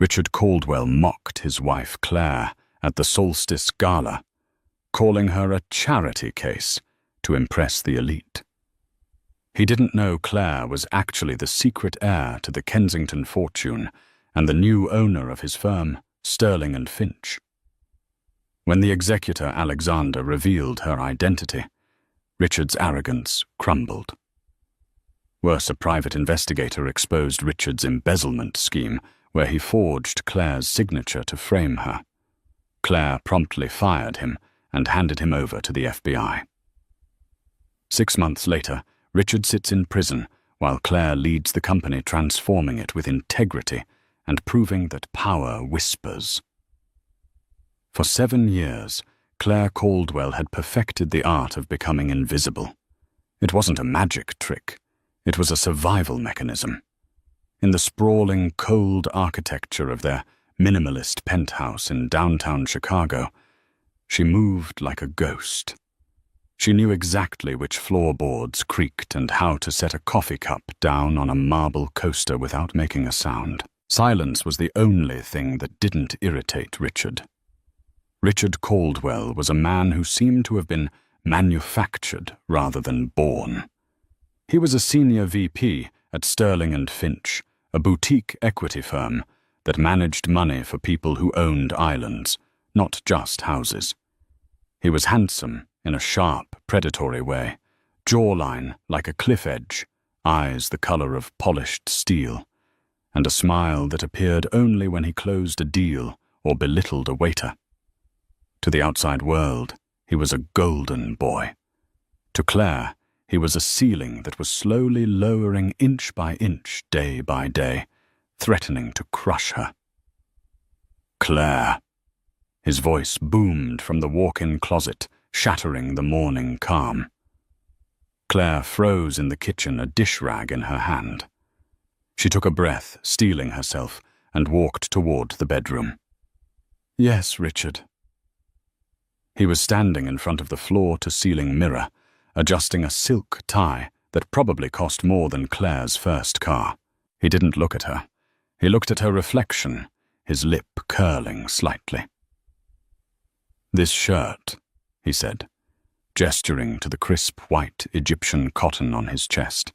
Richard Caldwell mocked his wife Claire at the Solstice Gala, calling her a charity case to impress the elite. He didn't know Claire was actually the secret heir to the Kensington fortune and the new owner of his firm, Sterling and Finch. When the executor Alexander revealed her identity, Richard's arrogance crumbled. Worse, a private investigator exposed Richard's embezzlement scheme, where he forged Claire's signature to frame her. Claire promptly fired him and handed him over to the FBI. 6 months later, Richard sits in prison while Claire leads the company, transforming it with integrity and proving that power whispers. For 7 years, Claire Caldwell had perfected the art of becoming invisible. It wasn't a magic trick. It was a survival mechanism. In the sprawling, cold architecture of their minimalist penthouse in downtown Chicago, she moved like a ghost. She knew exactly which floorboards creaked and how to set a coffee cup down on a marble coaster without making a sound. Silence was the only thing that didn't irritate Richard. Richard Caldwell was a man who seemed to have been manufactured rather than born. He was a senior VP at Sterling and Finch, a boutique equity firm that managed money for people who owned islands, not just houses. He was handsome in a sharp, predatory way, jawline like a cliff edge, eyes the color of polished steel, and a smile that appeared only when he closed a deal or belittled a waiter. To the outside world, he was a golden boy. To Claire, he was a ceiling that was slowly lowering inch by inch, day by day, threatening to crush her. "Claire." His voice boomed from the walk-in closet, shattering the morning calm. Claire froze in the kitchen, a dish rag in her hand. She took a breath, steeling herself, and walked toward the bedroom. "Yes, Richard." He was standing in front of the floor-to-ceiling mirror, adjusting a silk tie that probably cost more than Claire's first car. He didn't look at her. He looked at her reflection, his lip curling slightly. "This shirt," he said, gesturing to the crisp white Egyptian cotton on his chest.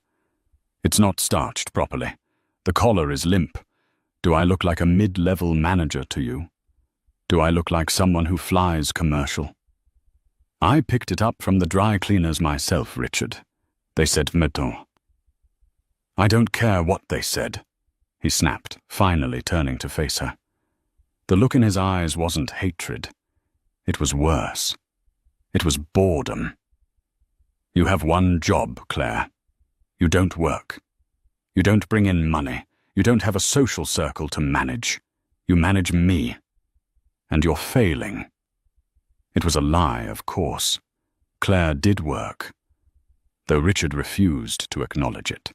"It's not starched properly. The collar is limp. Do I look like a mid-level manager to you? Do I look like someone who flies commercial?" "I picked it up from the dry cleaners myself, Richard. They said meton." "I don't care what they said," he snapped, finally turning to face her. The look in his eyes wasn't hatred. It was worse. It was boredom. "You have one job, Claire. You don't work. You don't bring in money. You don't have a social circle to manage. You manage me. And you're failing." It was a lie, of course. Claire did work, though Richard refused to acknowledge it.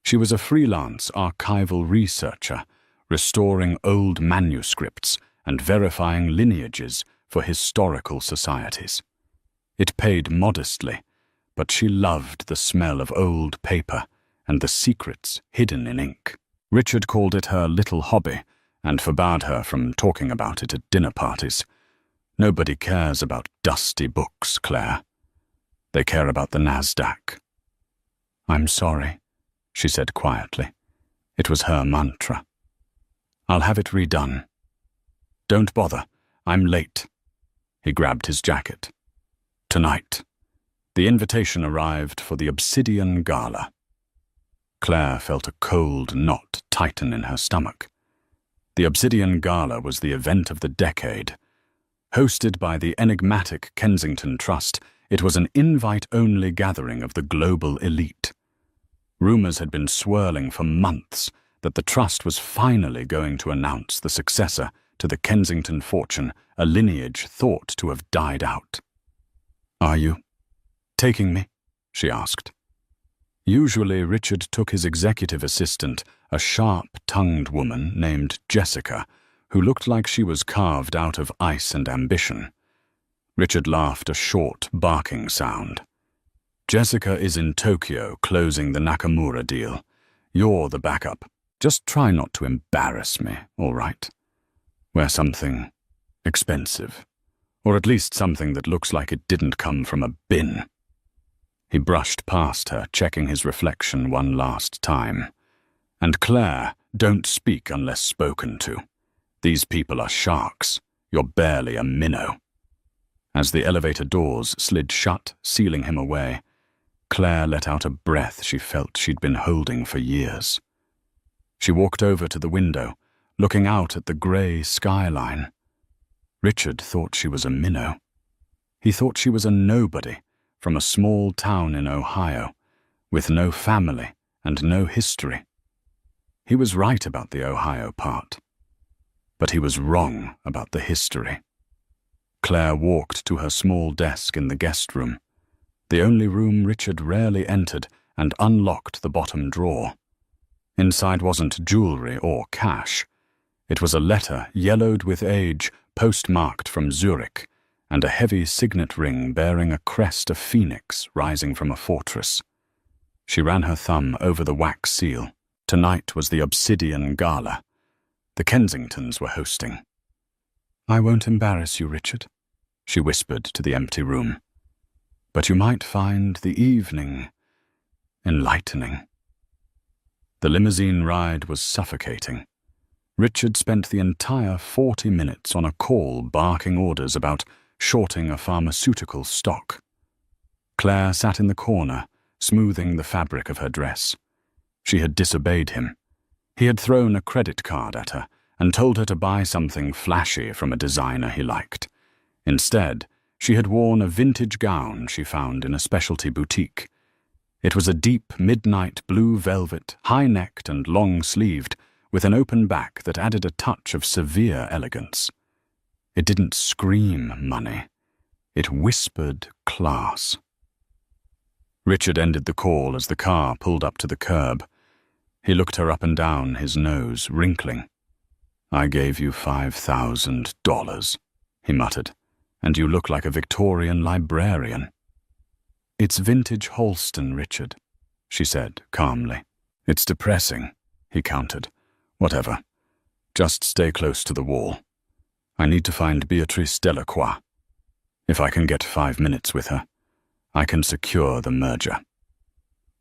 She was a freelance archival researcher, restoring old manuscripts and verifying lineages for historical societies. It paid modestly, but she loved the smell of old paper and the secrets hidden in ink. Richard called it her little hobby and forbade her from talking about it at dinner parties. "Nobody cares about dusty books, Claire. They care about the NASDAQ." "I'm sorry," she said quietly. It was her mantra. "I'll have it redone." "Don't bother. I'm late." He grabbed his jacket. "Tonight." The invitation arrived for the Obsidian Gala. Claire felt a cold knot tighten in her stomach. The Obsidian Gala was the event of the decade. Hosted by the enigmatic Kensington Trust, it was an invite-only gathering of the global elite. Rumors had been swirling for months that the Trust was finally going to announce the successor to the Kensington fortune, a lineage thought to have died out. "Are you taking me?" she asked. Usually, Richard took his executive assistant, a sharp-tongued woman named Jessica, who looked like she was carved out of ice and ambition. Richard laughed a short, barking sound. "Jessica is in Tokyo closing the Nakamura deal. You're the backup. Just try not to embarrass me, all right? Wear something expensive, or at least something that looks like it didn't come from a bin." He brushed past her, checking his reflection one last time. "And Claire, don't speak unless spoken to. These people are sharks. You're barely a minnow." As the elevator doors slid shut, sealing him away, Claire let out a breath she felt she'd been holding for years. She walked over to the window, looking out at the grey skyline. Richard thought she was a minnow. He thought she was a nobody from a small town in Ohio, with no family and no history. He was right about the Ohio part, but he was wrong about the history. Claire walked to her small desk in the guest room, the only room Richard rarely entered, and unlocked the bottom drawer. Inside wasn't jewelry or cash. It was a letter, yellowed with age, postmarked from Zurich, and a heavy signet ring bearing a crest of phoenix rising from a fortress. She ran her thumb over the wax seal. Tonight was the Obsidian Gala. The Kensingtons were hosting. "I won't embarrass you, Richard," she whispered to the empty room. "But you might find the evening enlightening." The limousine ride was suffocating. Richard spent the entire 40 minutes on a call barking orders about shorting a pharmaceutical stock. Claire sat in the corner, smoothing the fabric of her dress. She had disobeyed him. He had thrown a credit card at her and told her to buy something flashy from a designer he liked. Instead, she had worn a vintage gown she found in a specialty boutique. It was a deep midnight blue velvet, high-necked and long-sleeved, with an open back that added a touch of severe elegance. It didn't scream money. It whispered class. Richard ended the call as the car pulled up to the curb. He looked her up and down, his nose wrinkling. "I gave you $5,000, he muttered, "and you look like a Victorian librarian." "It's vintage Holston, Richard," she said calmly. "It's depressing," he countered. "Whatever. Just stay close to the wall. I need to find Beatrice Delacroix. If I can get 5 minutes with her, I can secure the merger."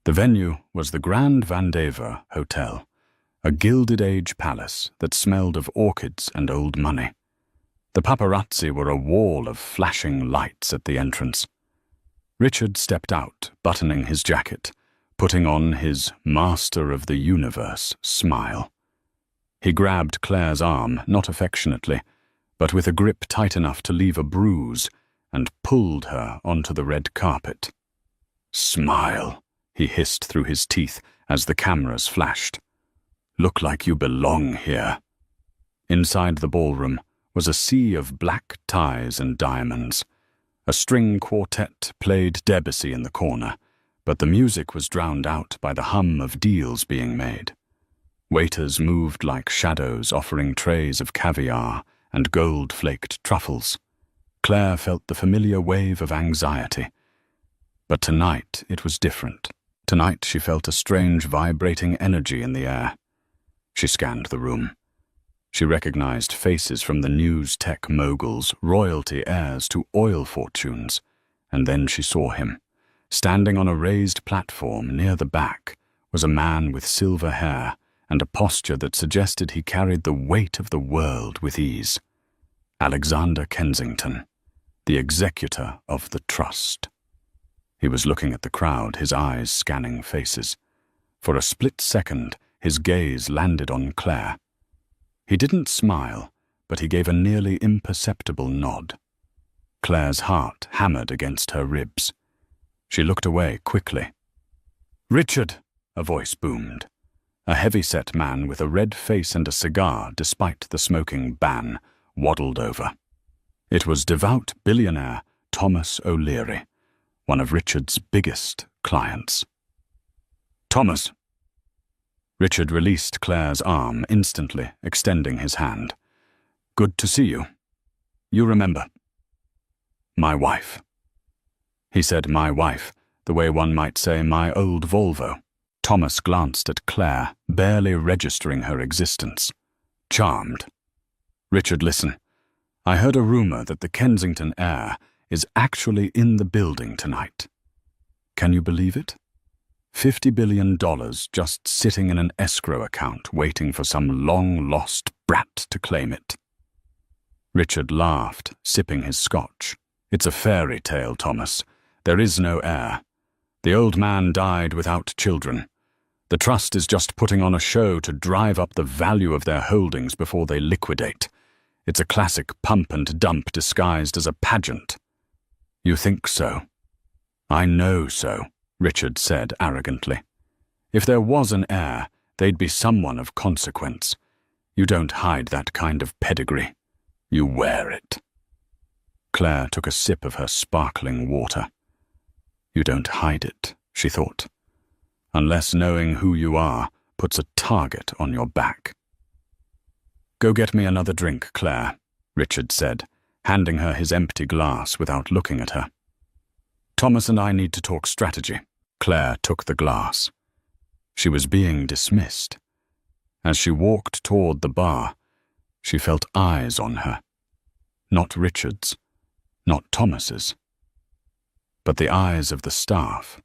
The venue was the Grand Vandever Hotel, a Gilded Age palace that smelled of orchids and old money. The paparazzi were a wall of flashing lights at the entrance. Richard stepped out, buttoning his jacket, putting on his master of the universe smile. He grabbed Claire's arm, not affectionately, but with a grip tight enough to leave a bruise, and pulled her onto the red carpet. "Smile," he hissed through his teeth as the cameras flashed. "Look like you belong here." Inside the ballroom was a sea of black ties and diamonds. A string quartet played Debussy in the corner, but the music was drowned out by the hum of deals being made. Waiters moved like shadows, offering trays of caviar and gold-flaked truffles. Claire felt the familiar wave of anxiety. But tonight it was different. Tonight she felt a strange vibrating energy in the air. She scanned the room. She recognized faces from the news tech moguls, royalty heirs to oil fortunes, and then she saw him. Standing on a raised platform near the back was a man with silver hair and a posture that suggested he carried the weight of the world with ease. Alexander Kensington, the executor of the trust. He was looking at the crowd, his eyes scanning faces. For a split second, his gaze landed on Claire. He didn't smile, but he gave a nearly imperceptible nod. Claire's heart hammered against her ribs. She looked away quickly. "Richard," a voice boomed. A heavy-set man with a red face and a cigar, despite the smoking ban, waddled over. It was devout billionaire Thomas O'Leary, one of Richard's biggest clients. "Thomas." Richard released Claire's arm instantly, extending his hand. "Good to see you. You remember." "My wife." He said "my wife," the way one might say "my old Volvo." Thomas glanced at Claire, barely registering her existence. Charmed. Richard, listen. I heard a rumor that the Kensington heir is actually in the building tonight. Can you believe it? $50 billion just sitting in an escrow account waiting for some long-lost brat to claim it. Richard laughed, sipping his scotch. It's a fairy tale, Thomas. There is no heir. The old man died without children. The trust is just putting on a show to drive up the value of their holdings before they liquidate. It's a classic pump and dump disguised as a pageant. You think so? I know so, Richard said arrogantly. If there was an heir, they'd be someone of consequence. You don't hide that kind of pedigree. You wear it. Claire took a sip of her sparkling water. You don't hide it, she thought, unless knowing who you are puts a target on your back. Go get me another drink, Claire, Richard said, handing her his empty glass without looking at her. Thomas and I need to talk strategy. Claire took the glass. She was being dismissed. As she walked toward the bar, she felt eyes on her. Not Richard's, not Thomas's, but the eyes of the staff.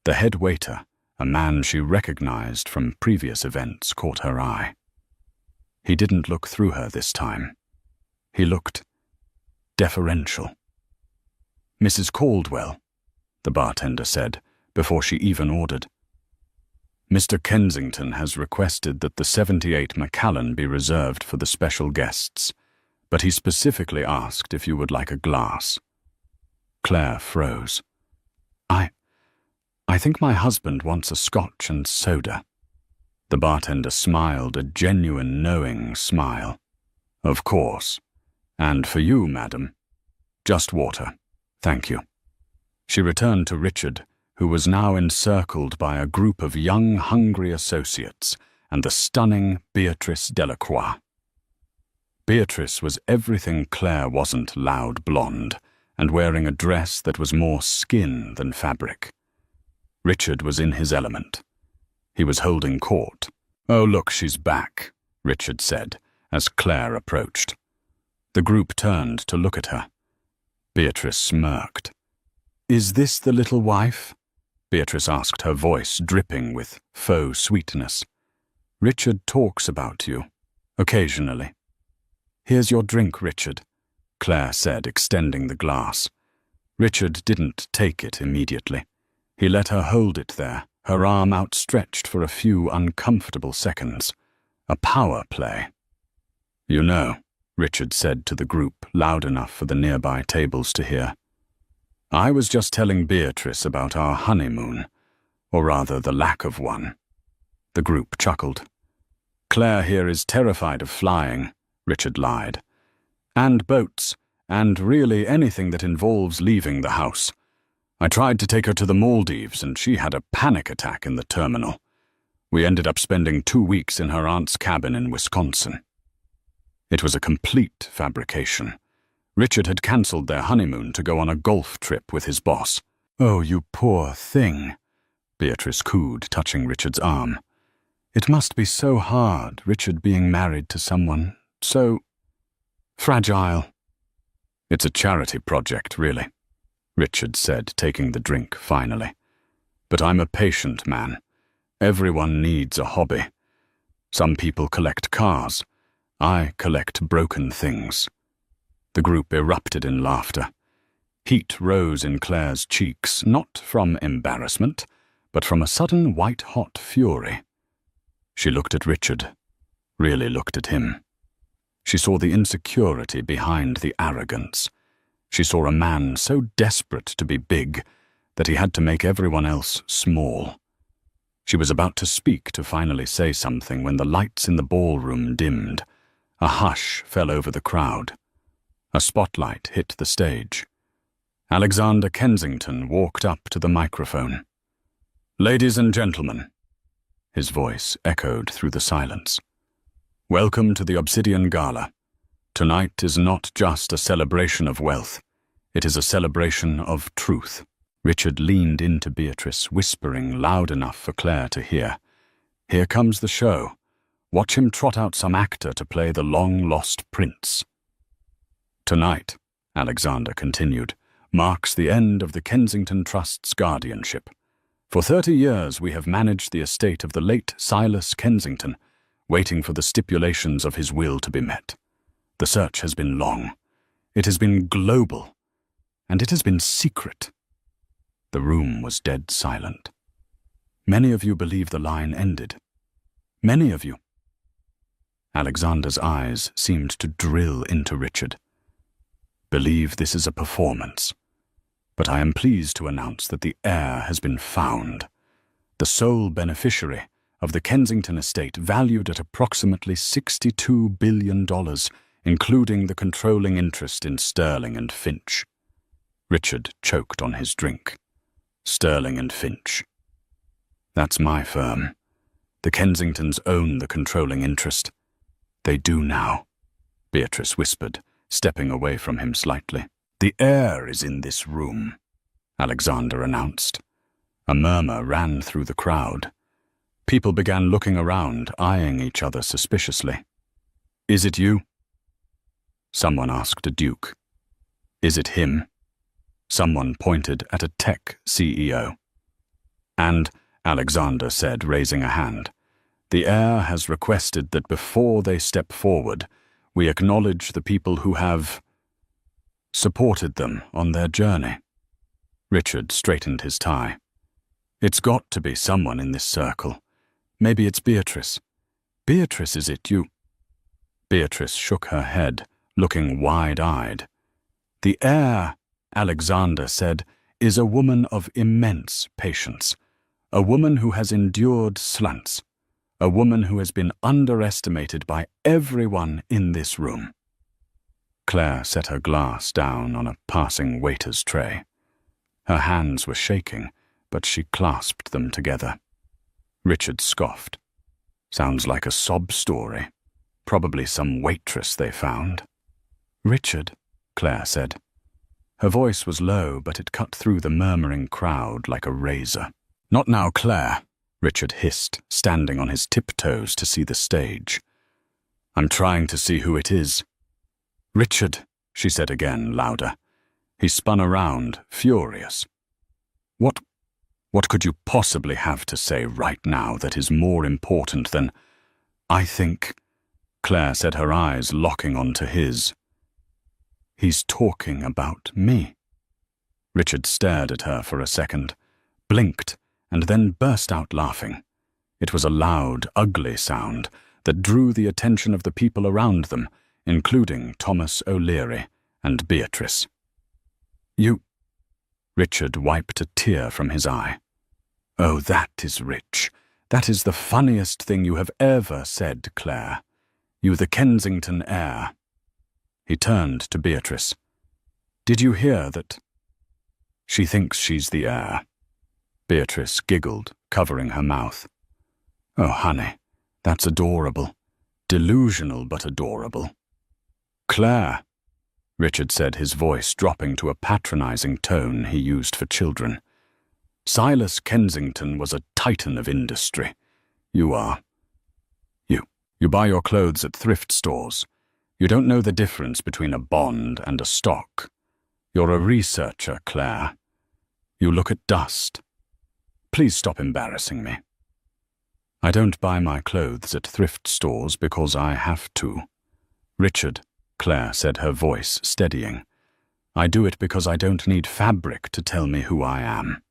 The head waiter, a man she recognized from previous events, caught her eye. He didn't look through her this time. He looked deferential. Mrs. Caldwell, the bartender said, before she even ordered. Mr. Kensington has requested that the 78 Macallan be reserved for the special guests, but he specifically asked if you would like a glass. Claire froze. I think my husband wants a scotch and soda. The bartender smiled, a genuine knowing smile. Of course. And for you, madam. Just water. Thank you. She returned to Richard, who was now encircled by a group of young, hungry associates and the stunning Beatrice Delacroix. Beatrice was everything Claire wasn't, loud blonde, and wearing a dress that was more skin than fabric. Richard was in his element. He was holding court. Oh, look, she's back, Richard said, as Claire approached. The group turned to look at her. Beatrice smirked. Is this the little wife? Beatrice asked, her voice dripping with faux sweetness. Richard talks about you, occasionally. Here's your drink, Richard, Claire said, extending the glass. Richard didn't take it immediately. He let her hold it there, her arm outstretched for a few uncomfortable seconds. A power play. You know, Richard said to the group, loud enough for the nearby tables to hear. I was just telling Beatrice about our honeymoon, or rather the lack of one. The group chuckled. Claire here is terrified of flying, Richard lied. And boats, and really anything that involves leaving the house. I tried to take her to the Maldives, and she had a panic attack in the terminal. We ended up spending 2 weeks in her aunt's cabin in Wisconsin. It was a complete fabrication. Richard had cancelled their honeymoon to go on a golf trip with his boss. Oh, you poor thing, Beatrice cooed, touching Richard's arm. It must be so hard, Richard being married to someone so fragile. It's a charity project, really, Richard said, taking the drink finally. But I'm a patient man. Everyone needs a hobby. Some people collect cars. I collect broken things. The group erupted in laughter. Heat rose in Claire's cheeks, not from embarrassment, but from a sudden white-hot fury. She looked at Richard, really looked at him. She saw the insecurity behind the arrogance. She saw a man so desperate to be big that he had to make everyone else small. She was about to speak, to finally say something, when the lights in the ballroom dimmed. A hush fell over the crowd. A spotlight hit the stage. Alexander Kensington walked up to the microphone. Ladies and gentlemen, his voice echoed through the silence. Welcome to the Obsidian Gala. Tonight is not just a celebration of wealth. It is a celebration of truth. Richard leaned into Beatrice, whispering loud enough for Claire to hear. "Here comes the show. Watch him trot out some actor to play the long-lost prince." "Tonight," Alexander continued, "marks the end of the Kensington Trust's guardianship. For 30 years we have managed the estate of the late Silas Kensington, waiting for the stipulations of his will to be met. The search has been long. It has been global. And it has been secret." The room was dead silent. "Many of you believe the line ended. Many of you." Alexander's eyes seemed to drill into Richard. "Believe this is a performance. But I am pleased to announce that the heir has been found. The sole beneficiary of the Kensington estate, valued at approximately $62 billion, including the controlling interest in Sterling and Finch." Richard choked on his drink. "Sterling and Finch. That's my firm. The Kensingtons own the controlling interest." "They do now," Beatrice whispered, stepping away from him slightly. "The heir is in this room," Alexander announced. A murmur ran through the crowd. People began looking around, eyeing each other suspiciously. "Is it you?" Someone asked a duke. "Is it him?" Someone pointed at a tech CEO. "And," Alexander said, raising a hand, "the heir has requested that before they step forward, we acknowledge the people who have supported them on their journey." Richard straightened his tie. "It's got to be someone in this circle. Maybe it's Beatrice. Beatrice, is it you?" Beatrice shook her head, looking wide-eyed. "The heir," Alexander said, "is a woman of immense patience. A woman who has endured slants. A woman who has been underestimated by everyone in this room." Claire set her glass down on a passing waiter's tray. Her hands were shaking, but she clasped them together. Richard scoffed. "Sounds like a sob story. Probably some waitress they found." "Richard," Claire said. Her voice was low, but it cut through the murmuring crowd like a razor. "Not now, Claire," Richard hissed, standing on his tiptoes to see the stage. "I'm trying to see who it is." "Richard," she said again, louder. He spun around, furious. What could you possibly have to say right now that is more important than—" "I think," Claire said, her eyes locking onto his. "He's talking about me." Richard stared at her for a second, blinked, and then burst out laughing. It was a loud, ugly sound that drew the attention of the people around them, including Thomas O'Leary and Beatrice. "You—" Richard wiped a tear from his eye. "Oh, that is rich. That is the funniest thing you have ever said, Claire. You, the Kensington heir." He turned to Beatrice. "Did you hear that?" "She thinks she's the heir." Beatrice giggled, covering her mouth. "Oh, honey, that's adorable. Delusional, but adorable." "Claire," Richard said, his voice dropping to a patronizing tone he used for children. "Silas Kensington was a titan of industry. You are. You buy your clothes at thrift stores. You don't know the difference between a bond and a stock. You're a researcher, Claire. You look at dust. Please stop embarrassing me." "I don't buy my clothes at thrift stores because I have to." "Richard," Claire said, her voice steadying, "I do it because I don't need fabric to tell me who I am."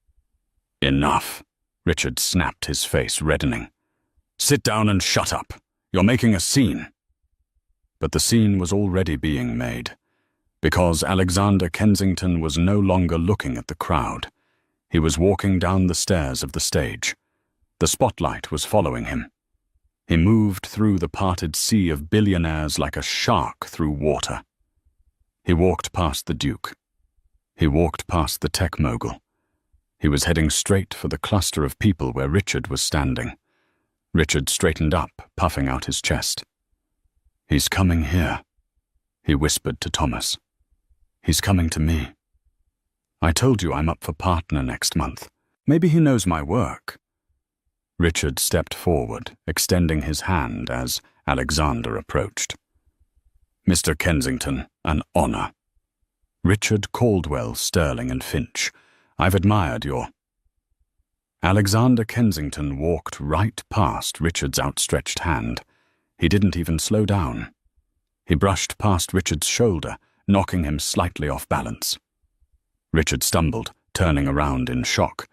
"Enough," Richard snapped, his face reddening. "Sit down and shut up. You're making a scene." But the scene was already being made, because Alexander Kensington was no longer looking at the crowd. He was walking down the stairs of the stage. The spotlight was following him. He moved through the parted sea of billionaires like a shark through water. He walked past the Duke. He walked past the tech mogul. He was heading straight for the cluster of people where Richard was standing. Richard straightened up, puffing out his chest. "He's coming here," he whispered to Thomas. "He's coming to me." I told you I'm up for partner next month. Maybe he knows my work." Richard stepped forward, extending his hand as Alexander approached. "Mr. Kensington, an honor." "Richard Caldwell, Sterling and Finch. I've admired your—" Alexander Kensington walked right past Richard's outstretched hand. He didn't even slow down. He brushed past Richard's shoulder, knocking him slightly off balance. Richard stumbled, turning around in shock.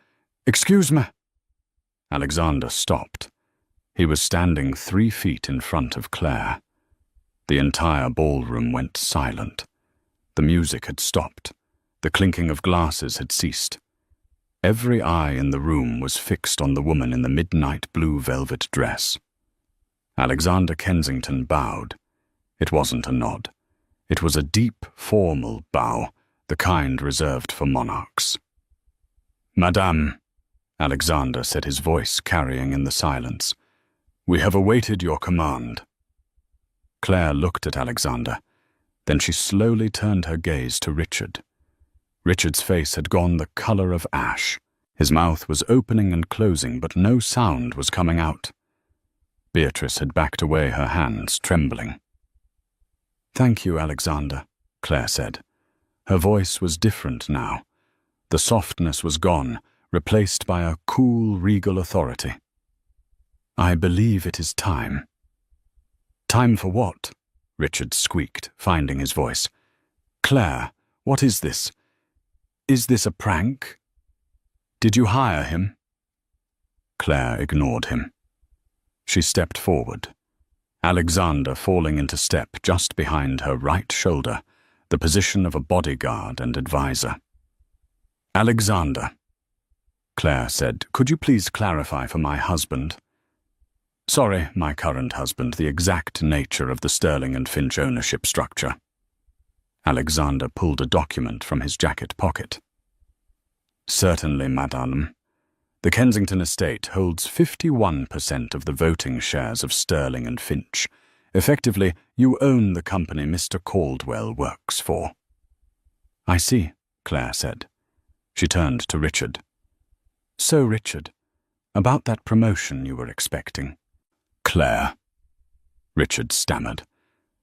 "Excuse me." Alexander stopped. He was standing 3 feet in front of Claire. The entire ballroom went silent. The music had stopped. The clinking of glasses had ceased. Every eye in the room was fixed on the woman in the midnight blue velvet dress. Alexander Kensington bowed. It wasn't a nod. It was a deep, formal bow, the kind reserved for monarchs. "Madame," Alexander said, his voice carrying in the silence, "we have awaited your command." Claire looked at Alexander. Then she slowly turned her gaze to Richard. Richard's face had gone the color of ash. His mouth was opening and closing, but no sound was coming out. Beatrice had backed away, her hands trembling. "Thank you, Alexander," Claire said. Her voice was different now. The softness was gone, replaced by a cool, regal authority. "I believe it is time." "Time for what?" Richard squeaked, finding his voice. "Claire, what is this? Is this a prank? Did you hire him?" Claire ignored him. She stepped forward, Alexander falling into step just behind her right shoulder, the position of a bodyguard and advisor. "Alexander," Claire said, "could you please clarify for my husband? Sorry, my current husband, the exact nature of the Sterling and Finch ownership structure." Alexander pulled a document from his jacket pocket. "Certainly, madame. The Kensington estate holds 51% of the voting shares of Sterling and Finch. Effectively, you own the company Mr. Caldwell works for." "I see," Claire said. She turned to Richard. "So, Richard, about that promotion you were expecting." "Claire," Richard stammered,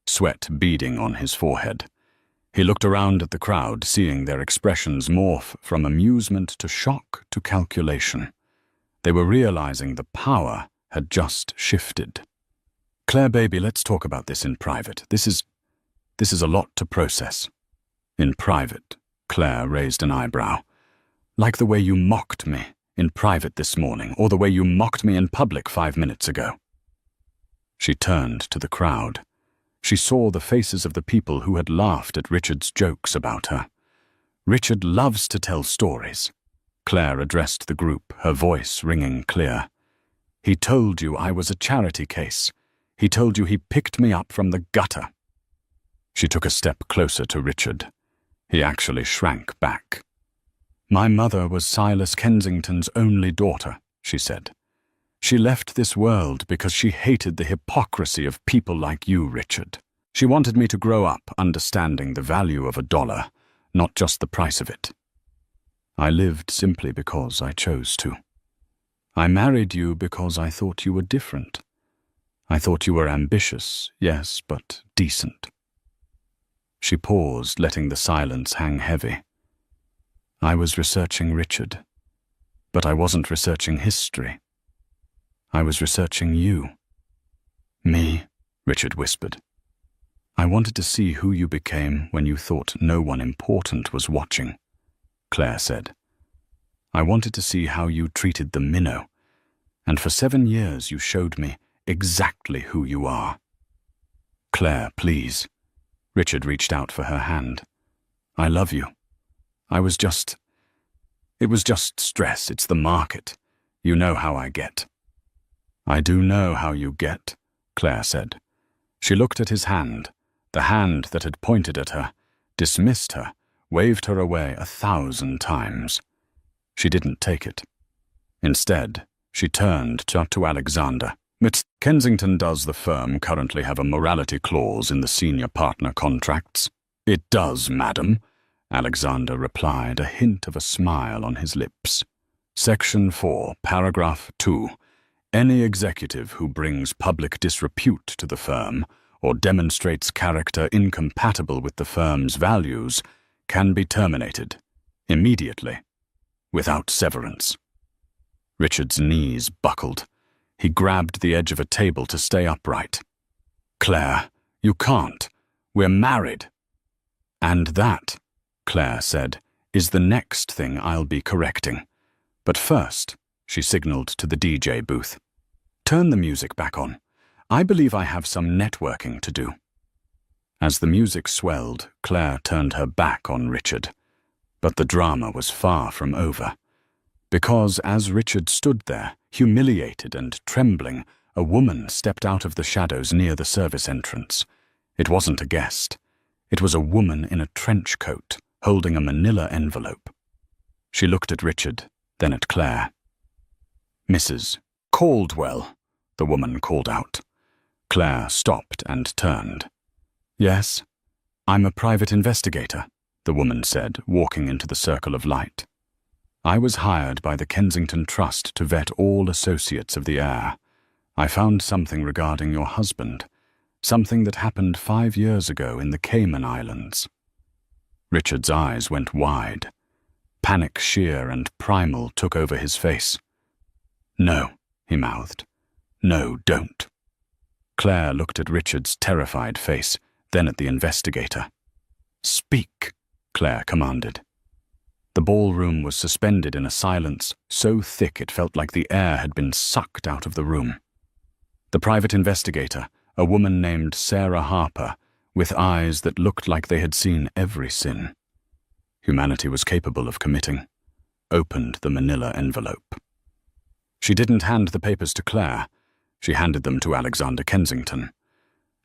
sweat beading on his forehead. He looked around at the crowd, seeing their expressions morph from amusement to shock to calculation. They were realizing the power had just shifted. "Claire, baby, let's talk about this in private. This is a lot to process." "In private?" Claire raised an eyebrow. "Like the way you mocked me in private this morning, or the way you mocked me in public 5 minutes ago." She turned to the crowd. She saw the faces of the people who had laughed at Richard's jokes about her. "Richard loves to tell stories." Claire addressed the group, her voice ringing clear. "He told you I was a charity case. He told you he picked me up from the gutter." She took a step closer to Richard. He actually shrank back. "My mother was Silas Kensington's only daughter," she said. "She left this world because she hated the hypocrisy of people like you, Richard. She wanted me to grow up understanding the value of $1, not just the price of it. I lived simply because I chose to. I married you because I thought you were different. I thought you were ambitious, yes, but decent." She paused, letting the silence hang heavy. "I was researching Richard, but I wasn't researching history. I was researching you." "Me?" Richard whispered. "I wanted to see who you became when you thought no one important was watching," Claire said. "I wanted to see how you treated the minnow, and for 7 years you showed me exactly who you are." "Claire, please." Richard reached out for her hand. "I love you. It was just stress. It's the market. You know how I get." "I do know how you get," Claire said. She looked at his hand, the hand that had pointed at her, dismissed her, waved her away 1,000 times. She didn't take it. Instead, she turned to Alexander. "Miss Kensington, does the firm currently have a morality clause in the senior partner contracts?" "It does, madam," Alexander replied, a hint of a smile on his lips. Section 4, Paragraph 2. Any executive who brings public disrepute to the firm or demonstrates character incompatible with the firm's values can be terminated, immediately, without severance. Richard's knees buckled. He grabbed the edge of a table to stay upright. Claire, you can't. We're married. And that, Claire said, is the next thing I'll be correcting. But first, she signaled to the DJ booth. Turn the music back on. I believe I have some networking to do. As the music swelled, Claire turned her back on Richard. But the drama was far from over. Because as Richard stood there, humiliated and trembling, a woman stepped out of the shadows near the service entrance. It wasn't a guest. It was a woman in a trench coat, holding a manila envelope. She looked at Richard, then at Claire. Mrs. Caldwell, the woman called out. Claire stopped and turned. Yes, I'm a private investigator, the woman said, walking into the circle of light. I was hired by the Kensington Trust to vet all associates of the Heir. I found something regarding your husband, something that happened 5 years ago in the Cayman Islands. Richard's eyes went wide. Panic sheer and primal took over his face. No, he mouthed. No, don't. Claire looked at Richard's terrified face, then at the investigator. Speak, Claire commanded. The ballroom was suspended in a silence so thick it felt like the air had been sucked out of the room. The private investigator, a woman named Sarah Harper, with eyes that looked like they had seen every sin humanity was capable of committing, opened the manila envelope. She didn't hand the papers to Claire. She handed them to Alexander Kensington.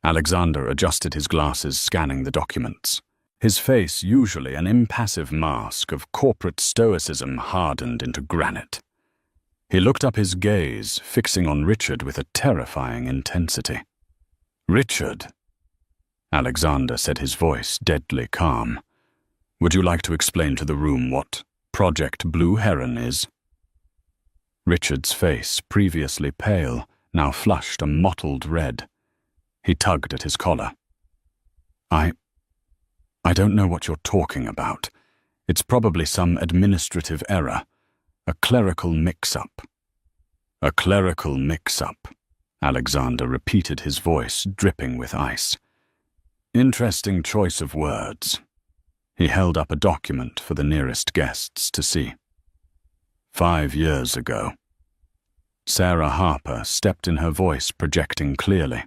Alexander adjusted his glasses, scanning the documents. His face, usually an impassive mask of corporate stoicism, hardened into granite. He looked up, his gaze fixing on Richard with a terrifying intensity. Richard, Alexander said, his voice deadly calm. Would you like to explain to the room what Project Blue Heron is? Richard's face, previously pale, now flushed a mottled red. He tugged at his collar. I don't know what you're talking about. It's probably some administrative error, a clerical mix-up. A clerical mix-up, Alexander repeated, his voice dripping with ice. Interesting choice of words. He held up a document for the nearest guests to see. 5 years ago. Sarah Harper stepped in, her voice projecting clearly.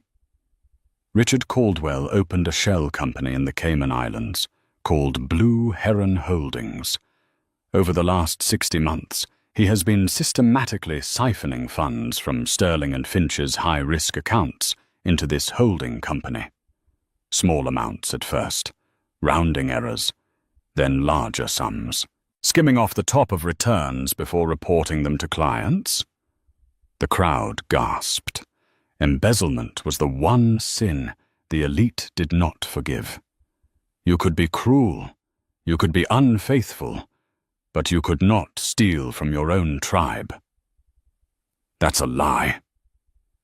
Richard Caldwell opened a shell company in the Cayman Islands called Blue Heron Holdings. Over the last 60 months, he has been systematically siphoning funds from Sterling and Finch's high-risk accounts into this holding company. Small amounts at first, rounding errors, then larger sums, skimming off the top of returns before reporting them to clients. The crowd gasped. Embezzlement was the one sin the elite did not forgive. You could be cruel, you could be unfaithful, but you could not steal from your own tribe. That's a lie.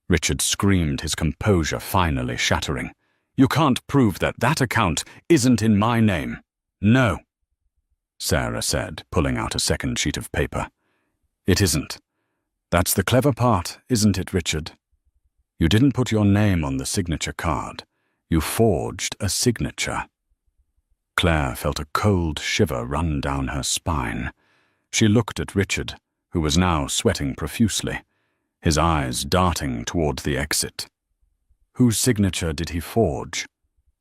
Richard screamed, his composure finally shattering. You can't prove that. That account isn't in my name. No, Sarah said, pulling out a second sheet of paper. It isn't. That's the clever part, isn't it, Richard? You didn't put your name on the signature card. You forged a signature. Claire felt a cold shiver run down her spine. She looked at Richard, who was now sweating profusely, his eyes darting toward the exit. Whose signature did he forge?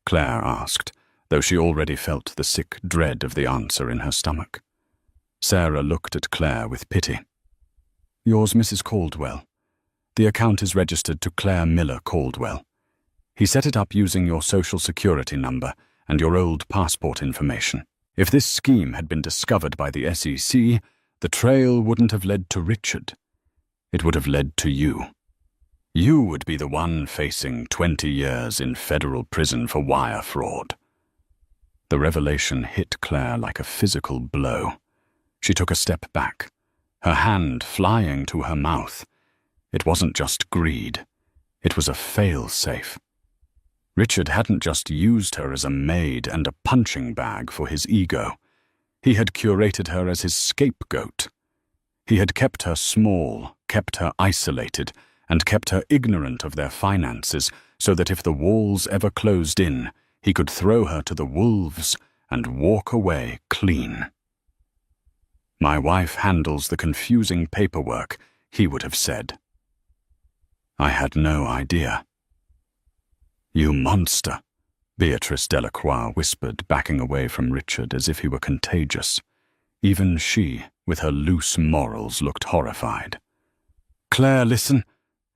Claire asked, though she already felt the sick dread of the answer in her stomach. Sarah looked at Claire with pity. Yours, Mrs. Caldwell. The account is registered to Claire Miller Caldwell. He set it up using your social security number and your old passport information. If this scheme had been discovered by the SEC, the trail wouldn't have led to Richard. It would have led to you. You would be the one facing 20 years in federal prison for wire fraud. The revelation hit Claire like a physical blow. She took a step back, her hand flying to her mouth. It wasn't just greed. It was a fail-safe. Richard hadn't just used her as a maid and a punching bag for his ego. He had curated her as his scapegoat. He had kept her small, kept her isolated, and kept her ignorant of their finances so that if the walls ever closed in, he could throw her to the wolves and walk away clean. "My wife handles the confusing paperwork," he would have said. "I had no idea." "You monster," Beatrice Delacroix whispered, backing away from Richard as if he were contagious. Even she, with her loose morals, looked horrified. "Claire, listen,"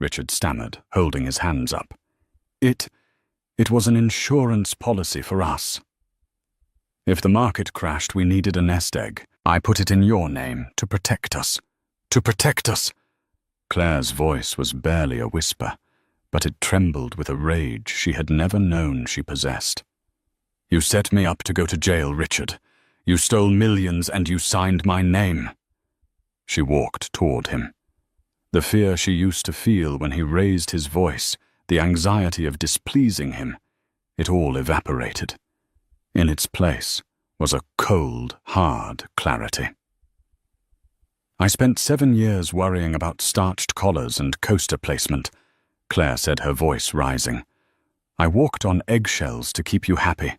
Richard stammered, holding his hands up. It was an insurance policy for us. If the market crashed, we needed a nest egg. I put it in your name to protect us. To protect us!" Claire's voice was barely a whisper, but it trembled with a rage she had never known she possessed. "You set me up to go to jail, Richard. You stole millions and you signed my name." She walked toward him. The fear she used to feel when he raised his voice, the anxiety of displeasing him, it all evaporated. In its place was a cold, hard clarity. "I spent 7 years worrying about starched collars and coaster placement," Claire said, her voice rising. "I walked on eggshells to keep you happy,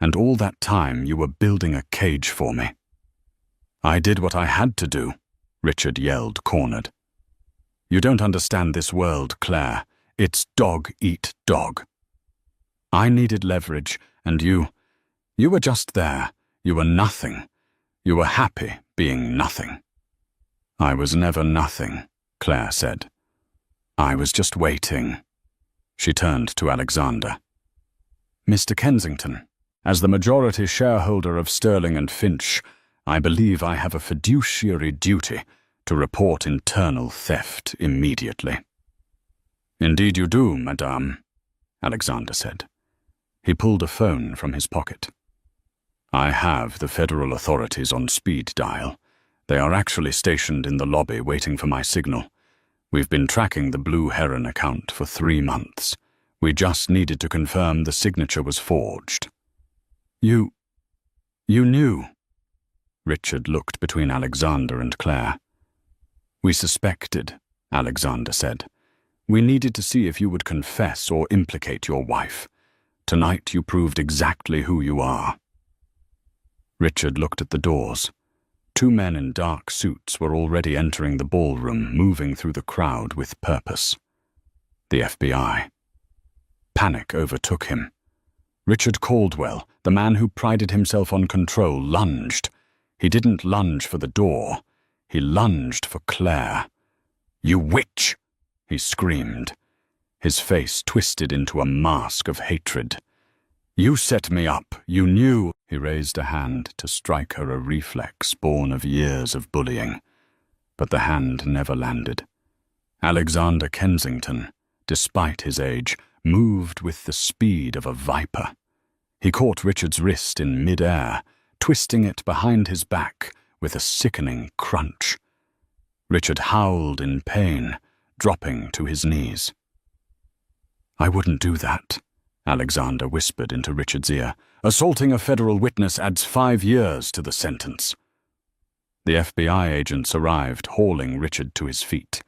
and all that time you were building a cage for me." "I did what I had to do," Richard yelled, cornered. "You don't understand this world, Claire. It's dog eat dog. I needed leverage, and you were just there. You were nothing. You were happy being nothing." "I was never nothing," Claire said. "I was just waiting." She turned to Alexander. "Mr. Kensington, as the majority shareholder of Sterling and Finch, I believe I have a fiduciary duty to report internal theft immediately." "Indeed you do, madame," Alexander said. He pulled a phone from his pocket. "I have the federal authorities on speed dial. They are actually stationed in the lobby waiting for my signal. We've been tracking the Blue Heron account for 3 months. We just needed to confirm the signature was forged." You knew?" Richard looked between Alexander and Claire. "We suspected," Alexander said. "We needed to see if you would confess or implicate your wife. Tonight you proved exactly who you are." Richard looked at the doors. 2 men in dark suits were already entering the ballroom, moving through the crowd with purpose. The FBI. Panic overtook him. Richard Caldwell, the man who prided himself on control, lunged. He didn't lunge for the door. He lunged for Claire. "You witch!" he screamed. His face twisted into a mask of hatred. "You set me up. You knew." He raised a hand to strike her, a reflex born of years of bullying. But the hand never landed. Alexander Kensington, despite his age, moved with the speed of a viper. He caught Richard's wrist in mid-air, twisting it behind his back with a sickening crunch. Richard howled in pain, dropping to his knees. "I wouldn't do that," Alexander whispered into Richard's ear. "Assaulting a federal witness adds 5 years to the sentence." The FBI agents arrived, hauling Richard to his feet.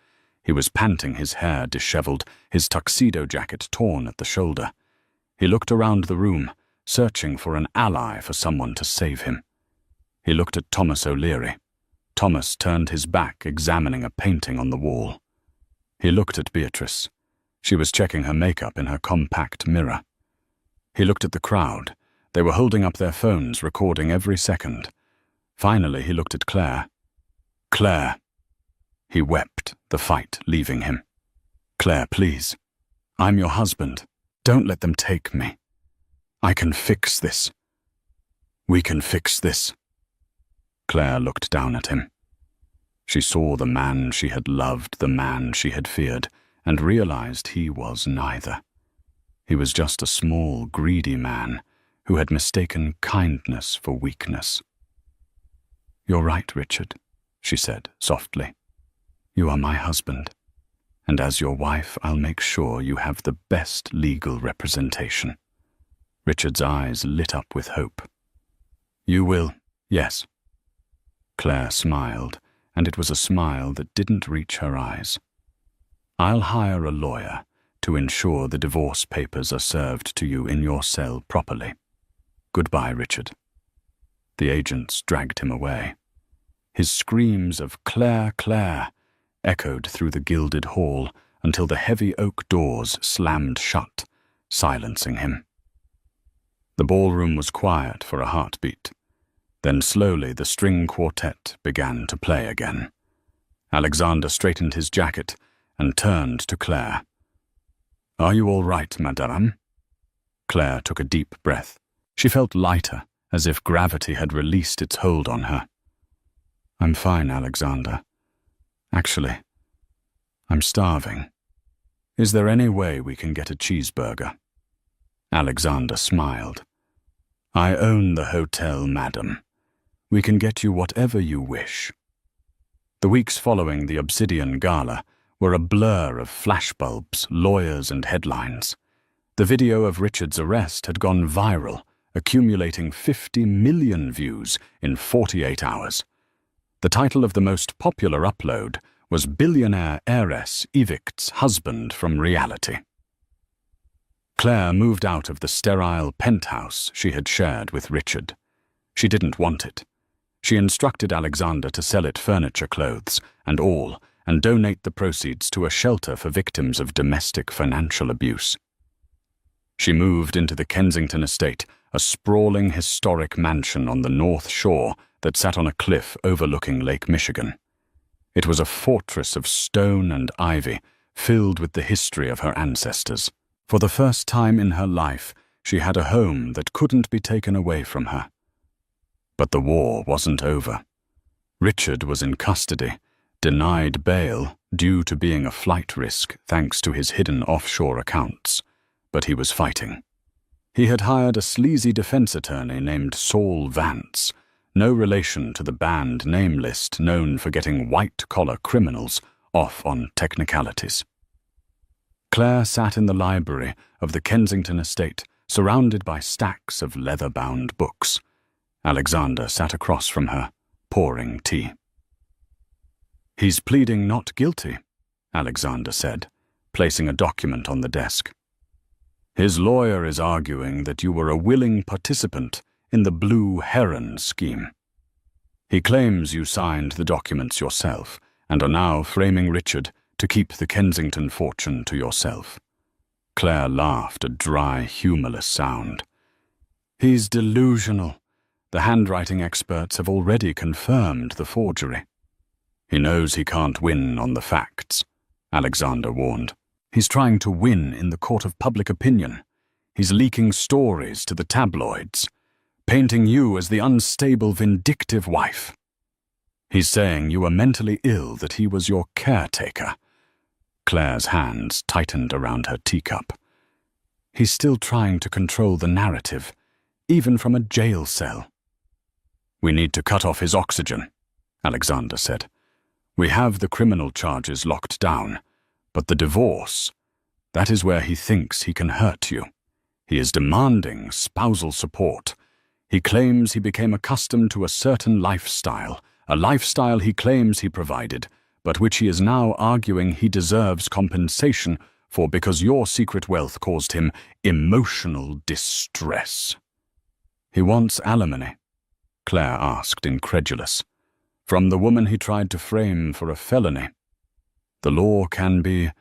He was panting, his hair disheveled, his tuxedo jacket torn at the shoulder. He looked around the room, searching for an ally, for someone to save him. He looked at Thomas O'Leary. Thomas turned his back, examining a painting on the wall. He looked at Beatrice. She was checking her makeup in her compact mirror. He looked at the crowd. They were holding up their phones, recording every second. Finally, he looked at Claire. "Claire." He wept, the fight leaving him. "Claire, please. I'm your husband. Don't let them take me. I can fix this. We can fix this." Claire looked down at him. She saw the man she had loved, the man she had feared, and realized he was neither. He was just a small, greedy man who had mistaken kindness for weakness. "You're right, Richard," she said softly. "You are my husband, and as your wife I'll make sure you have the best legal representation." Richard's eyes lit up with hope. "You will, yes." Claire smiled, and it was a smile that didn't reach her eyes. "I'll hire a lawyer to ensure the divorce papers are served to you in your cell properly. Goodbye, Richard." The agents dragged him away. His screams of "Claire, Claire" echoed through the gilded hall until the heavy oak doors slammed shut, silencing him. The ballroom was quiet for a heartbeat. Then slowly the string quartet began to play again. Alexander straightened his jacket and turned to Claire. "Are you all right, madame?" Claire took a deep breath. She felt lighter, as if gravity had released its hold on her. "I'm fine, Alexander. Actually, I'm starving. Is there any way we can get a cheeseburger?" Alexander smiled. "I own the hotel, madam. We can get you whatever you wish." The weeks following the Obsidian Gala were a blur of flashbulbs, lawyers, and headlines. The video of Richard's arrest had gone viral, accumulating 50 million views in 48 hours. The title of the most popular upload was "Billionaire Heiress Evicts Husband from Reality." Claire moved out of the sterile penthouse she had shared with Richard. She didn't want it. She instructed Alexander to sell it furniture, clothes, and all, and donate the proceeds to a shelter for victims of domestic financial abuse. She moved into the Kensington estate, a sprawling historic mansion on the North Shore that sat on a cliff overlooking Lake Michigan. It was a fortress of stone and ivy, filled with the history of her ancestors. For the first time in her life, she had a home that couldn't be taken away from her. But the war wasn't over. Richard was in custody, denied bail due to being a flight risk thanks to his hidden offshore accounts, but he was fighting. He had hired a sleazy defense attorney named Saul Vance, no relation to the banned name list known for getting white-collar criminals off on technicalities. Claire sat in the library of the Kensington estate, surrounded by stacks of leather-bound books. Alexander sat across from her, pouring tea. "He's pleading not guilty," Alexander said, placing a document on the desk. "His lawyer is arguing that you were a willing participant in the Blue Heron scheme. He claims you signed the documents yourself and are now framing Richard to keep the Kensington fortune to yourself." Claire laughed, a dry, humorless sound. "He's delusional. The handwriting experts have already confirmed the forgery." "He knows he can't win on the facts," Alexander warned. "He's trying to win in the court of public opinion. He's leaking stories to the tabloids, painting you as the unstable, vindictive wife. He's saying you were mentally ill, that he was your caretaker." Claire's hands tightened around her teacup. "He's still trying to control the narrative, even from a jail cell." "We need to cut off his oxygen," Alexander said. "We have the criminal charges locked down, but the divorce, that is where he thinks he can hurt you. He is demanding spousal support. He claims he became accustomed to a certain lifestyle, a lifestyle he claims he provided, but which he is now arguing he deserves compensation for because your secret wealth caused him emotional distress." "He wants alimony?" Claire asked, incredulous. "From the woman he tried to frame for a felony?" "The law can be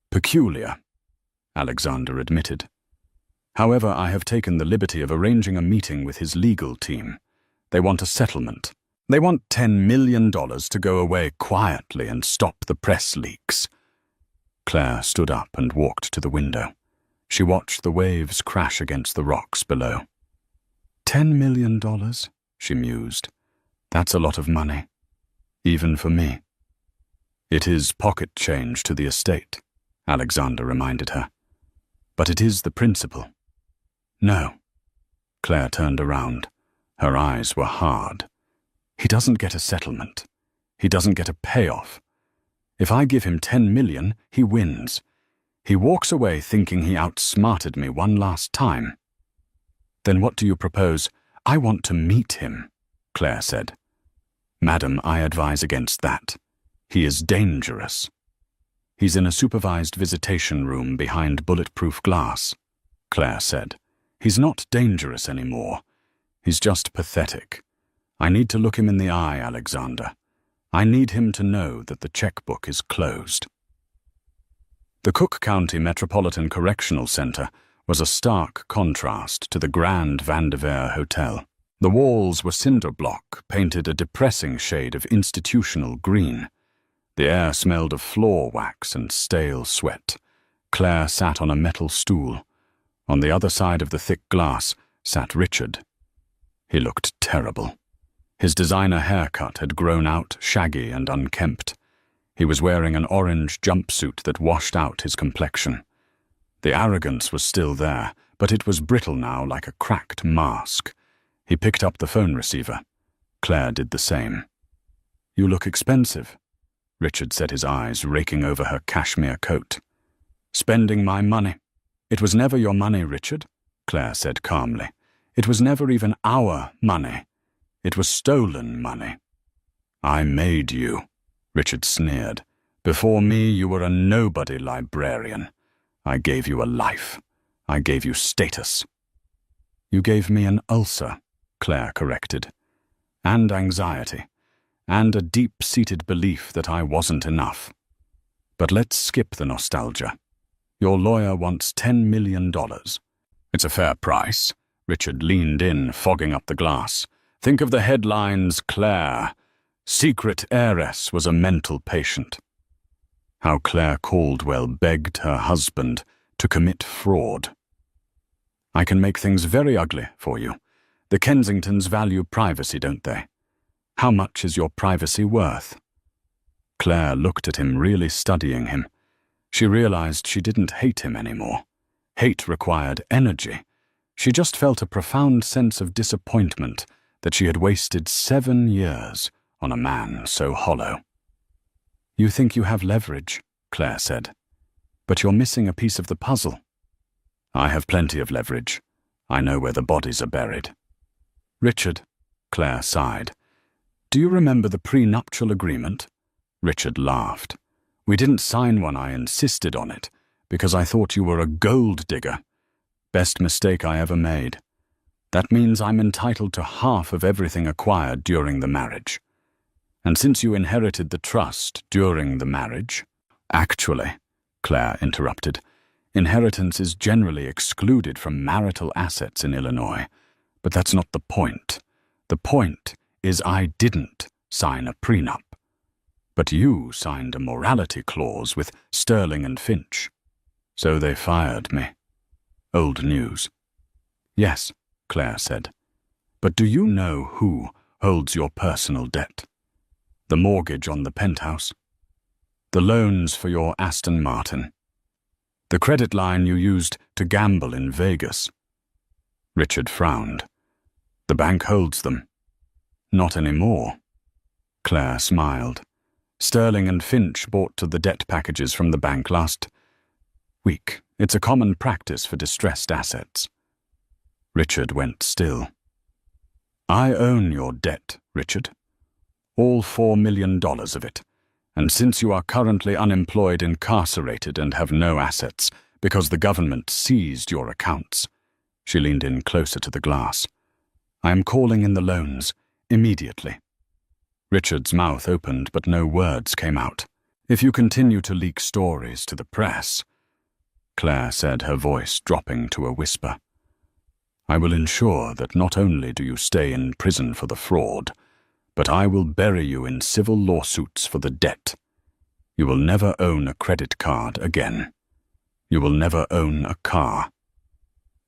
peculiar," Alexander admitted. "However, I have taken the liberty of arranging a meeting with his legal team. They want a settlement. They want $10 million to go away quietly and stop the press leaks." Claire stood up and walked to the window. She watched the waves crash against the rocks below. $10 million, she mused. "That's a lot of money, even for me." "It is pocket change to the estate," Alexander reminded her. "But it is the principle." "No, Claire turned around. Her eyes were hard. He doesn't get a settlement. He doesn't get a payoff. If I give him 10 million, he wins. He walks away thinking he outsmarted me one last time. Then what do you propose? I want to meet him, Claire said. Madam, I advise against that. He is dangerous. He's in a supervised visitation room behind bulletproof glass, Claire said. He's not dangerous anymore. He's just pathetic. I need to look him in the eye, Alexander. I need him to know that the checkbook is closed. The Cook County Metropolitan Correctional Center was a stark contrast to the Grand Vanderveer Hotel. The walls were cinder block, painted a depressing shade of institutional green. The air smelled of floor wax and stale sweat. Claire sat on a metal stool. On the other side of the thick glass sat Richard. He looked terrible. His designer haircut had grown out shaggy and unkempt. He was wearing an orange jumpsuit that washed out his complexion. The arrogance was still there, but it was brittle now like a cracked mask. He picked up the phone receiver. Claire did the same. "You look expensive," Richard said, his eyes raking over her cashmere coat. "Spending my money." "It was never your money, Richard," Claire said calmly. "It was never even our money. It was stolen money." "I made you," Richard sneered. "Before me, you were a nobody librarian. I gave you a life. I gave you status." "You gave me an ulcer," Claire corrected. "And anxiety. And a deep-seated belief that I wasn't enough. But let's skip the nostalgia. Your lawyer wants $10 million. It's a fair price." Richard leaned in, fogging up the glass. "Think of the headlines, Claire. Secret heiress was a mental patient." How Claire Caldwell begged her husband to commit fraud. "I can make things very ugly for you. The Kensingtons value privacy, don't they? How much is your privacy worth?" Claire looked at him, really studying him. She realized she didn't hate him anymore. Hate required energy. She just felt a profound sense of disappointment that she had wasted 7 years on a man so hollow. "You think you have leverage," Claire said. "But you're missing a piece of the puzzle." "I have plenty of leverage. I know where the bodies are buried." "Richard," Claire sighed. "Do you remember the prenuptial agreement?" Richard laughed. "We didn't sign one. I insisted on it, because I thought you were a gold digger. Best mistake I ever made. That means I'm entitled to half of everything acquired during the marriage. And since you inherited the trust during the marriage—" "Actually," Claire interrupted, "inheritance is generally excluded from marital assets in Illinois. But that's not the point. The point is I didn't sign a prenup. But you signed a morality clause with Sterling and Finch. So they fired me. Old news." "Yes," Claire said. "But do you know who holds your personal debt? The mortgage on the penthouse? The loans for your Aston Martin? The credit line you used to gamble in Vegas?" Richard frowned. "The bank holds them." "Not anymore." Claire smiled. "Sterling and Finch bought to the debt packages from the bank last week. It's a common practice for distressed assets." Richard went still. "I own your debt, Richard. All $4 million of it. And since you are currently unemployed, incarcerated, and have no assets because the government seized your accounts," she leaned in closer to the glass, "I am calling in the loans immediately." Richard's mouth opened, but no words came out. "If you continue to leak stories to the press," Claire said, her voice dropping to a whisper, "I will ensure that not only do you stay in prison for the fraud, but I will bury you in civil lawsuits for the debt. You will never own a credit card again. You will never own a car.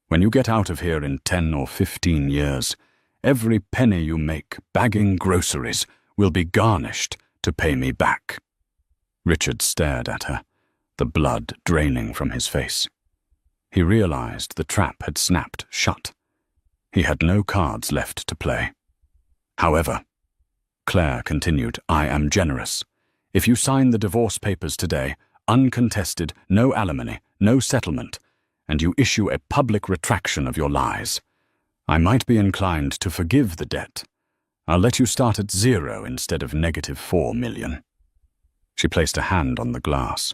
When you get out of here in 10 or 15 years, every penny you make bagging groceries will be garnished to pay me back." Richard stared at her, the blood draining from his face. He realized the trap had snapped shut. He had no cards left to play. However, Claire continued, I am generous. If you sign the divorce papers today, uncontested, no alimony, no settlement, and you issue a public retraction of your lies, I might be inclined to forgive the debt. I'll let you start at 0 instead of -4 million. She placed a hand on the glass.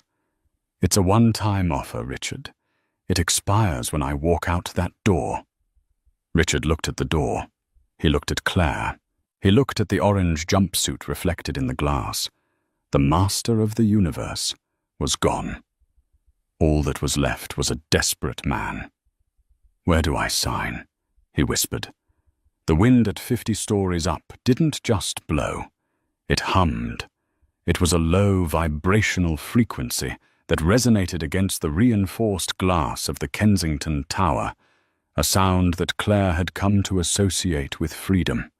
It's a one-time offer, Richard. It expires when I walk out that door. Richard looked at the door. He looked at Claire. He looked at the orange jumpsuit reflected in the glass. The master of the universe was gone. All that was left was a desperate man. Where do I sign? He whispered. The wind at 50 stories up didn't just blow. It hummed. It was a low vibrational frequency that resonated against the reinforced glass of the Kensington Tower, a sound that Claire had come to associate with freedom.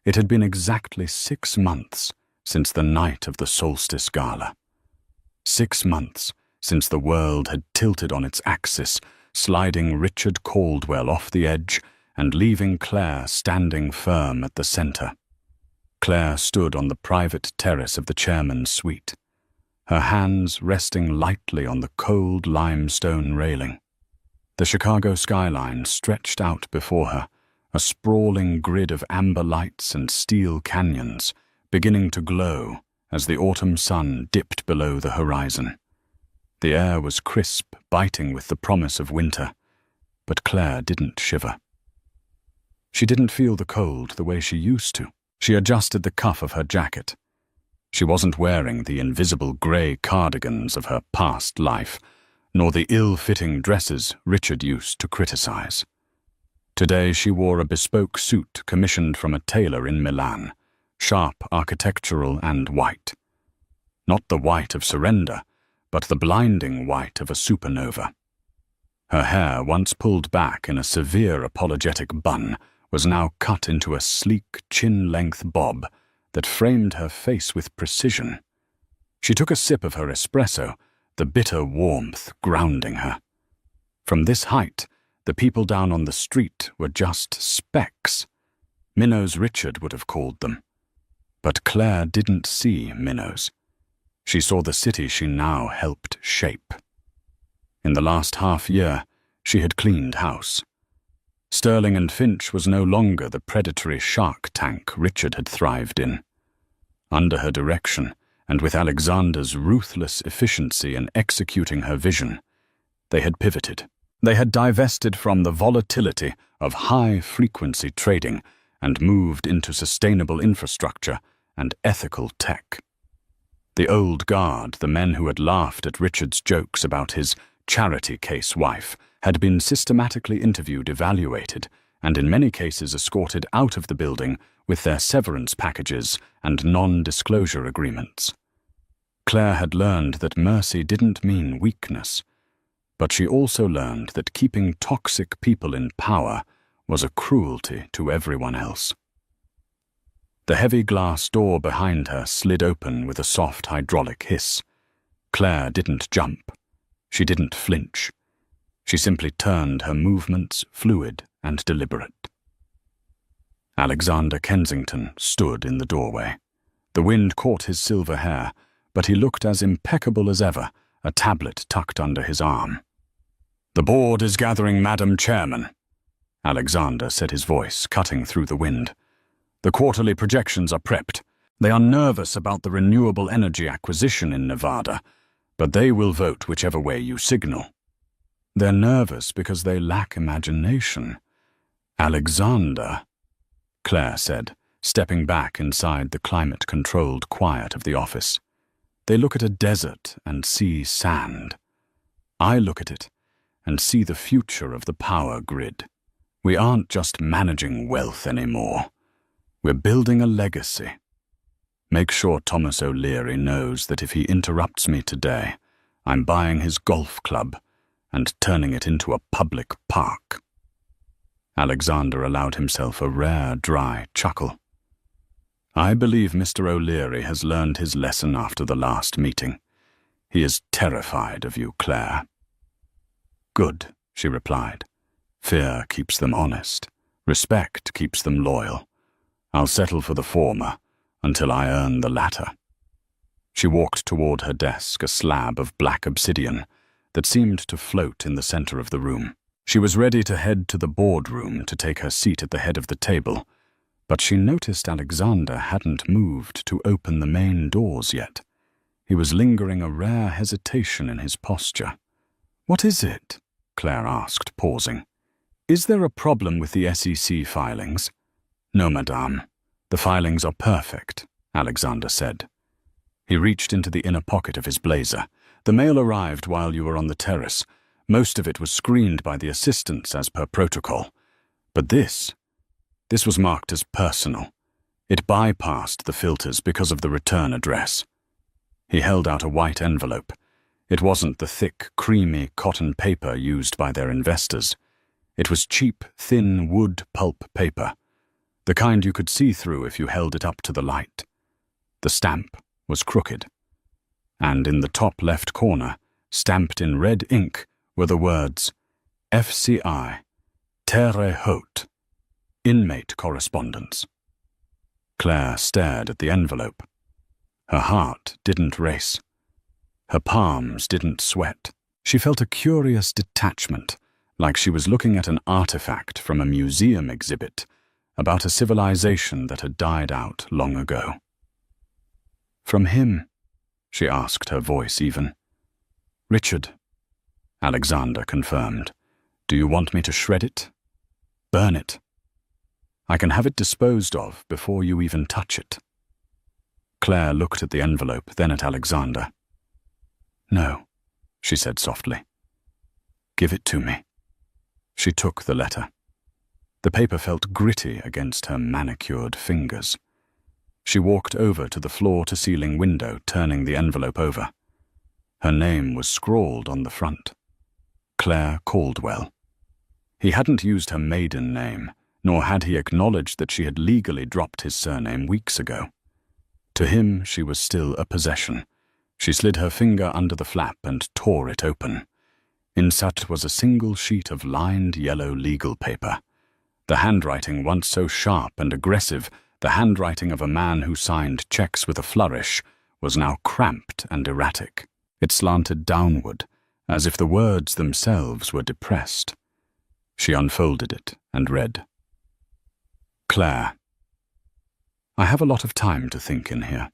It had been exactly 6 months since the night of the Solstice Gala. 6 months since the world had tilted on its axis, sliding Richard Caldwell off the edge and leaving Claire standing firm at the center. Claire stood on the private terrace of the chairman's suite, her hands resting lightly on the cold limestone railing. The Chicago skyline stretched out before her, a sprawling grid of amber lights and steel canyons, beginning to glow as the autumn sun dipped below the horizon. The air was crisp, biting with the promise of winter, but Claire didn't shiver. She didn't feel the cold the way she used to. She adjusted the cuff of her jacket. She wasn't wearing the invisible grey cardigans of her past life, nor the ill-fitting dresses Richard used to criticize. Today she wore a bespoke suit commissioned from a tailor in Milan, sharp, architectural, and white. Not the white of surrender, but the blinding white of a supernova. Her hair, once pulled back in a severe apologetic bun, was now cut into a sleek, chin-length bob that framed her face with precision. She took a sip of her espresso, the bitter warmth grounding her. From this height, the people down on the street were just specks. Minnows Richard would have called them. But Claire didn't see minnows. She saw the city she now helped shape. In the last half-year, she had cleaned house. Sterling and Finch was no longer the predatory shark tank Richard had thrived in. Under her direction, and with Alexander's ruthless efficiency in executing her vision, they had pivoted. They had divested from the volatility of high-frequency trading and moved into sustainable infrastructure and ethical tech. The old guard, the men who had laughed at Richard's jokes about his charity case wife, had been systematically interviewed, evaluated, and in many cases escorted out of the building with their severance packages and non-disclosure agreements. Claire had learned that mercy didn't mean weakness, but she also learned that keeping toxic people in power was a cruelty to everyone else. The heavy glass door behind her slid open with a soft hydraulic hiss. Claire didn't jump. She didn't flinch. She simply turned, her movements fluid and deliberate. Alexander Kensington stood in the doorway. The wind caught his silver hair, but he looked as impeccable as ever, a tablet tucked under his arm. "The board is gathering, Madam Chairman," Alexander said, his voice cutting through the wind. "The quarterly projections are prepped. They are nervous about the renewable energy acquisition in Nevada, but they will vote whichever way you signal." "They're nervous because they lack imagination." "Alexander," Claire said, stepping back inside the climate-controlled quiet of the office. "They look at a desert and see sand. I look at it and see the future of the power grid. We aren't just managing wealth anymore. We're building a legacy. Make sure Thomas O'Leary knows that if he interrupts me today, I'm buying his golf club and turning it into a public park." Alexander allowed himself a rare, dry chuckle. "I believe Mr. O'Leary has learned his lesson after the last meeting. He is terrified of you, Claire." "Good," she replied. "Fear keeps them honest. Respect keeps them loyal. I'll settle for the former until I earn the latter. She walked toward her desk, a slab of black obsidian that seemed to float in the center of the room. She was ready to head to the boardroom to take her seat at the head of the table, but she noticed Alexander hadn't moved to open the main doors yet. He was lingering a rare hesitation in his posture. "What is it?" Claire asked, pausing. "Is there a problem with the SEC filings?" "No, madame. The filings are perfect," Alexander said. He reached into the inner pocket of his blazer. "The mail arrived while you were on the terrace. Most of it was screened by the assistants as per protocol. But this was marked as personal. It bypassed the filters because of the return address." He held out a white envelope. It wasn't the thick, creamy cotton paper used by their investors. It was cheap, thin wood pulp paper, the kind you could see through if you held it up to the light. The stamp was crooked, and in the top left corner, stamped in red ink, were the words, FCI, Terre Haute, Inmate Correspondence. Claire stared at the envelope. Her heart didn't race. Her palms didn't sweat. She felt a curious detachment, like she was looking at an artifact from a museum exhibit about a civilization that had died out long ago. "From him?" she asked, her voice even. "Richard," Alexander confirmed. "Do you want me to shred it? Burn it? I can have it disposed of before you even touch it." Claire looked at the envelope, then at Alexander. "No," she said softly. "Give it to me." She took the letter. The paper felt gritty against her manicured fingers. She walked over to the floor-to-ceiling window, turning the envelope over. Her name was scrawled on the front. Claire Caldwell. He hadn't used her maiden name, nor had he acknowledged that she had legally dropped his surname weeks ago. To him, she was still a possession. She slid her finger under the flap and tore it open. Inside was a single sheet of lined yellow legal paper. The handwriting, once so sharp and aggressive, the handwriting of a man who signed checks with a flourish, was now cramped and erratic. It slanted downward, as if the words themselves were depressed. She unfolded it and read, "Claire, I have a lot of time to think in here.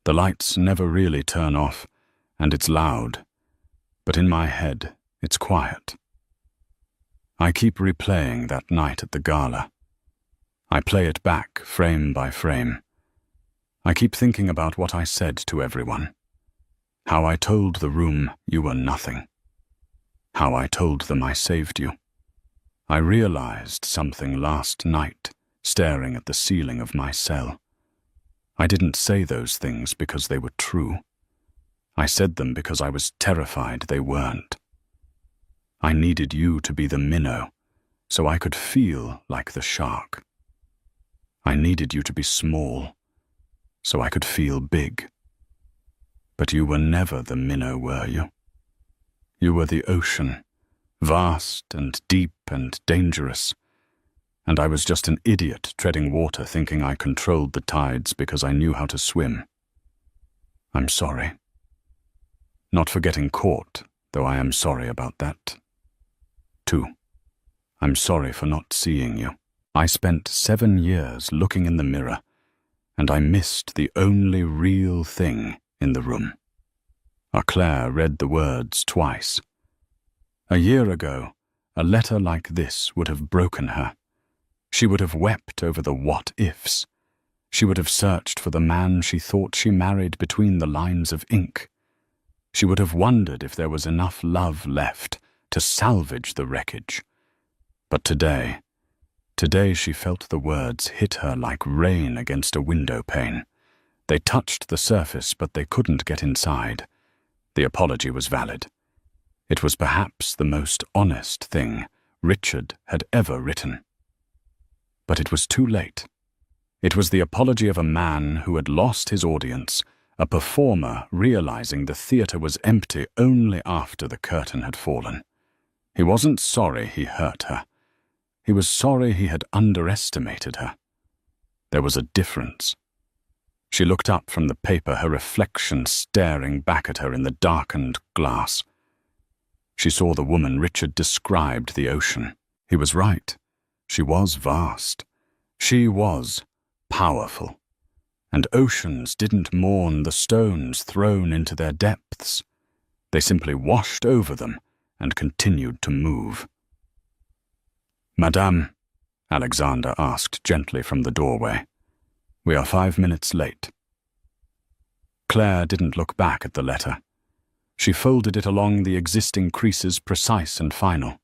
The lights never really turn off, and it's loud, but in my head, it's quiet. I keep replaying that night at the Gala. I play it back, frame by frame. I keep thinking about what I said to everyone. How I told the room you were nothing. How I told them I saved you. I realized something last night, staring at the ceiling of my cell. I didn't say those things because they were true. I said them because I was terrified they weren't. I needed you to be the minnow, so I could feel like the shark. I needed you to be small, so I could feel big. But you were never the minnow, were you? You were the ocean, vast and deep and dangerous, and I was just an idiot treading water thinking I controlled the tides because I knew how to swim. I'm sorry. Not for getting caught, though I am sorry about that. 2. I'm sorry for not seeing you. I spent 7 years looking in the mirror, and I missed the only real thing in the room. Claire read the words twice. A year ago, a letter like this would have broken her. She would have wept over the what-ifs. She would have searched for the man she thought she married between the lines of ink. She would have wondered if there was enough love left to salvage the wreckage. But today she felt the words hit her like rain against a window pane. They touched the surface, but they couldn't get inside. The apology was valid. It was perhaps the most honest thing Richard had ever written. But it was too late. It was the apology of a man who had lost his audience, a performer realizing the theater was empty only after the curtain had fallen. He wasn't sorry he hurt her. He was sorry he had underestimated her. There was a difference. She looked up from the paper, her reflection staring back at her in the darkened glass. She saw the woman Richard described the ocean. He was right. She was vast. She was powerful. And oceans didn't mourn the stones thrown into their depths. They simply washed over them and continued to move. "Madame," Alexander asked gently from the doorway, "we are 5 minutes late." Claire didn't look back at the letter. She folded it along the existing creases, precise and final.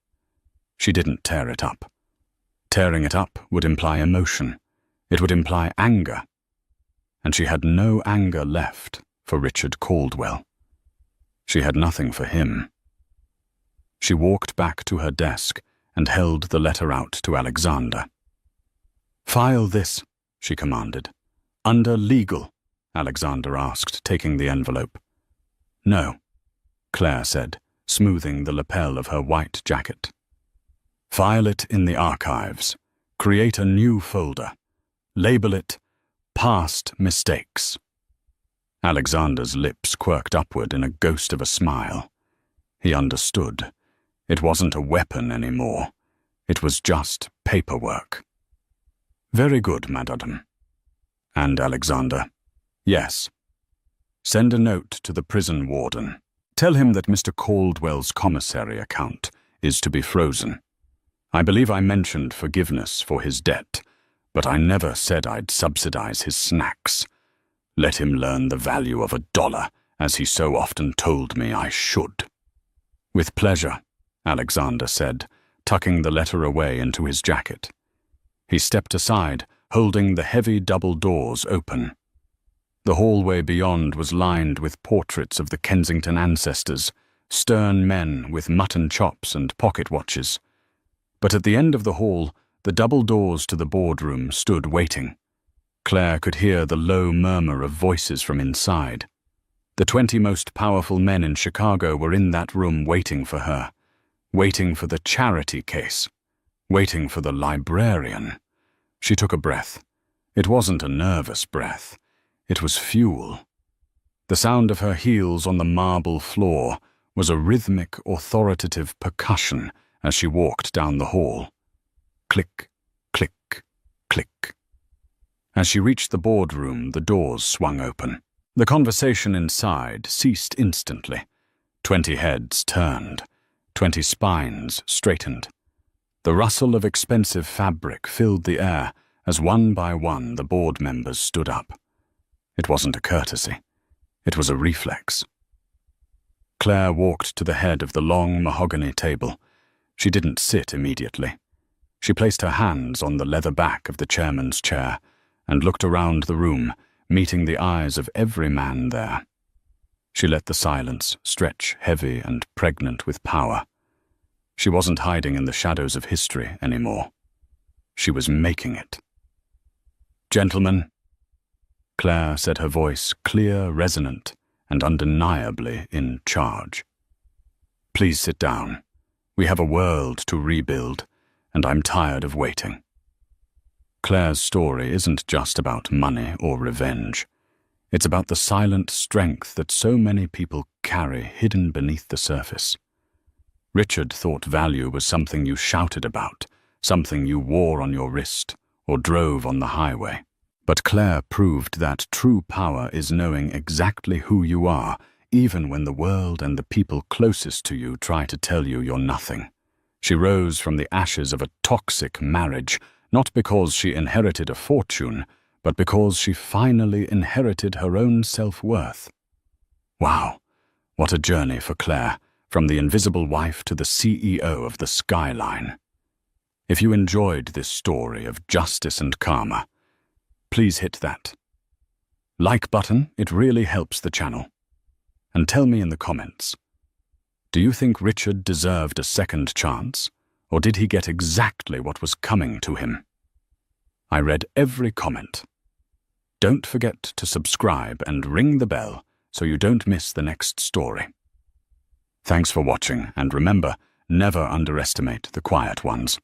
She didn't tear it up. Tearing it up would imply emotion. It would imply anger. And she had no anger left for Richard Caldwell. She had nothing for him. She walked back to her desk and held the letter out to Alexander. "File this," she commanded. "Under legal?" Alexander asked, taking the envelope. "No," Claire said, smoothing the lapel of her white jacket. "File it in the archives. Create a new folder. Label it Past Mistakes." Alexander's lips quirked upward in a ghost of a smile. He understood. It wasn't a weapon anymore. It was just paperwork. "Very good, madame." And Alexander, "Yes. Send a note to the prison warden. Tell him that Mr. Caldwell's commissary account is to be frozen. I believe I mentioned forgiveness for his debt, but I never said I'd subsidize his snacks. Let him learn the value of $1, as he so often told me I should." "With pleasure," Alexander said, tucking the letter away into his jacket. He stepped aside, holding the heavy double doors open. The hallway beyond was lined with portraits of the Kensington ancestors, stern men with mutton chops and pocket watches. But at the end of the hall, the double doors to the boardroom stood waiting. Claire could hear the low murmur of voices from inside. The 20 most powerful men in Chicago were in that room waiting for her, waiting for the charity case, waiting for the librarian. She took a breath. It wasn't a nervous breath. It was fuel. The sound of her heels on the marble floor was a rhythmic, authoritative percussion as she walked down the hall. Click, click, click. As she reached the boardroom, the doors swung open. The conversation inside ceased instantly. 20 heads turned. 20 spines straightened. The rustle of expensive fabric filled the air as one by one the board members stood up. It wasn't a courtesy. It was a reflex. Claire walked to the head of the long mahogany table. She didn't sit immediately. She placed her hands on the leather back of the chairman's chair and looked around the room, meeting the eyes of every man there. She let the silence stretch heavy and pregnant with power. She wasn't hiding in the shadows of history anymore. She was making it. "Gentlemen," Claire said, her voice clear, resonant, and undeniably in charge. "Please sit down. We have a world to rebuild, and I'm tired of waiting." Claire's story isn't just about money or revenge. It's about the silent strength that so many people carry hidden beneath the surface. Richard thought value was something you shouted about, something you wore on your wrist or drove on the highway. But Claire proved that true power is knowing exactly who you are, even when the world and the people closest to you try to tell you you're nothing. She rose from the ashes of a toxic marriage, not because she inherited a fortune, but because she finally inherited her own self-worth. Wow, what a journey for Claire, from the invisible wife to the CEO of the Skyline. If you enjoyed this story of justice and karma, please hit that like button. It really helps the channel. And tell me in the comments, do you think Richard deserved a second chance, or did he get exactly what was coming to him? I read every comment. Don't forget to subscribe and ring the bell so you don't miss the next story. Thanks for watching, and remember, never underestimate the quiet ones.